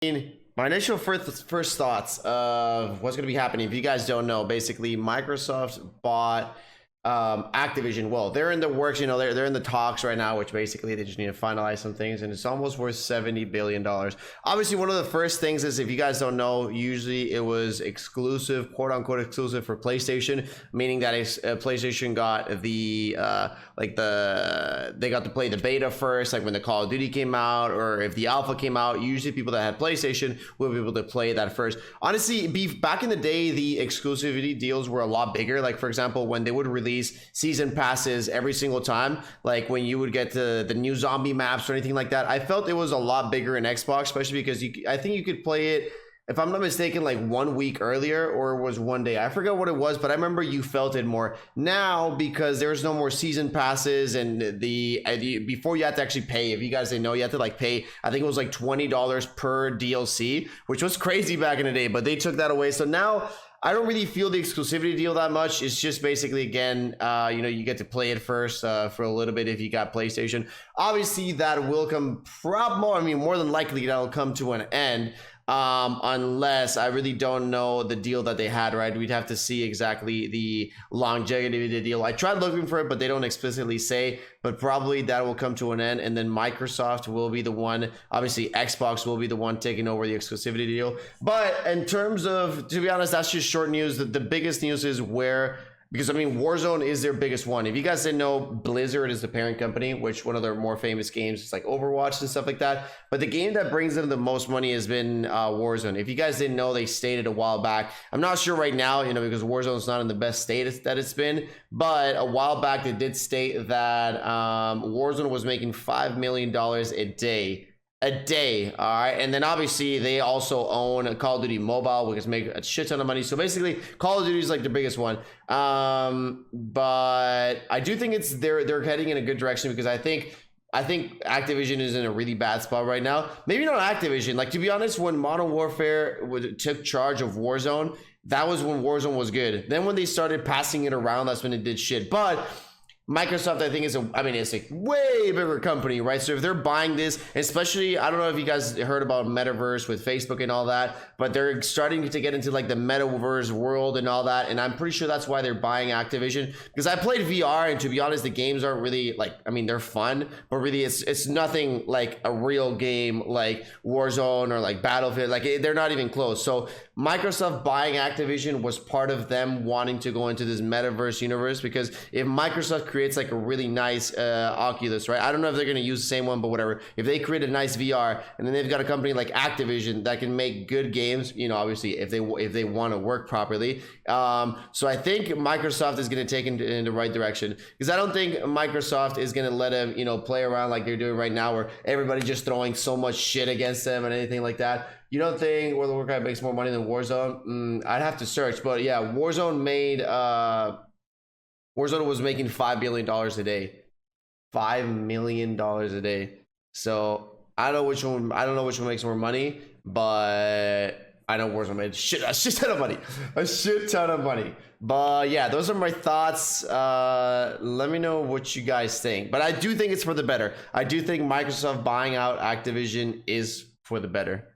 My initial first thoughts of what's going to be happening, if you guys don't know, basically Microsoft bought Activision. Well, they're in the works, you know, they're in the talks right now, which basically they just need to finalize some things, and it's almost worth $70 billion. Obviously, one of the first things is, if you guys don't know, usually it was exclusive, quote unquote exclusive for PlayStation, meaning that PlayStation got the they got to play the beta first, like when the Call of Duty came out, or if the alpha came out, usually people that had PlayStation will be able to play that first. Honestly, back in the day, the exclusivity deals were a lot bigger. Like, for example, when they would release season passes every single time, like when you would get to the new zombie maps or anything like that, I felt it was a lot bigger in Xbox, especially because I think you could play it, if I'm not mistaken, like 1 week earlier, or it was 1 day. I forgot what it was, but I remember you felt it more. Now, because there's no more season passes, and before you had to actually pay, if you guys didn't know, you had to like pay, I think it was like $20 per DLC, which was crazy back in the day, but they took that away. So now I don't really feel the exclusivity deal that much. It's just basically, again, you know, you get to play it first for a little bit if you got PlayStation. Obviously, that will come more than likely that'll come to an end. Unless, I really don't know the deal that they had, right? We'd have to see exactly the longevity of the deal. I tried looking for it, but they don't explicitly say, but probably that will come to an end, and then Microsoft will be the one, obviously Xbox will be the one taking over the exclusivity deal. But in terms of, to be honest, that's just short news. The biggest news is because I mean, Warzone is their biggest one. If you guys didn't know, Blizzard is the parent company, which one of their more famous games is like Overwatch and stuff like that. But the game that brings them the most money has been Warzone. If you guys didn't know, they stated a while back, I'm not sure right now, you know, because Warzone's not in the best state that it's been, but a while back they did state that Warzone was making $5 million a day. All right, and then obviously they also own Call of Duty Mobile, which make a shit ton of money. So basically Call of Duty is like the biggest one, but I do think they're heading in a good direction, because I think Activision is in a really bad spot right now. Maybe not Activision, like, to be honest, when Modern Warfare took charge of Warzone, that was when Warzone was good. Then when they started passing it around, that's when it did shit. But Microsoft, I think, it's a way bigger company, right? So if they're buying this, especially, I don't know if you guys heard about Metaverse with Facebook and all that, but they're starting to get into like the Metaverse world and all that, and I'm pretty sure that's why they're buying Activision. Because I played VR, and to be honest, the games aren't really like, I mean, they're fun, but really it's nothing like a real game like Warzone or like Battlefield. Like, they're not even close. So Microsoft buying Activision was part of them wanting to go into this Metaverse universe, because if Microsoft creates like a really nice Oculus, right? I don't know if they're going to use the same one, but whatever. If they create a nice VR, and then they've got a company like Activision that can make good games, you know, obviously if they want to work properly. So I think Microsoft is going to take it in the right direction, because I don't think Microsoft is going to let them, you know, play around like they're doing right now, where everybody just throwing so much shit against them and anything like that. You don't think World of Warcraft makes more money than Warzone? I'd have to search, but yeah, Warzone was making $5 billion a day. $5 million a day. So I don't know which one makes more money, but I know Warzone made a shit ton of money. A shit ton of money. But yeah, those are my thoughts. Let me know what you guys think. But I do think it's for the better. I do think Microsoft buying out Activision is for the better.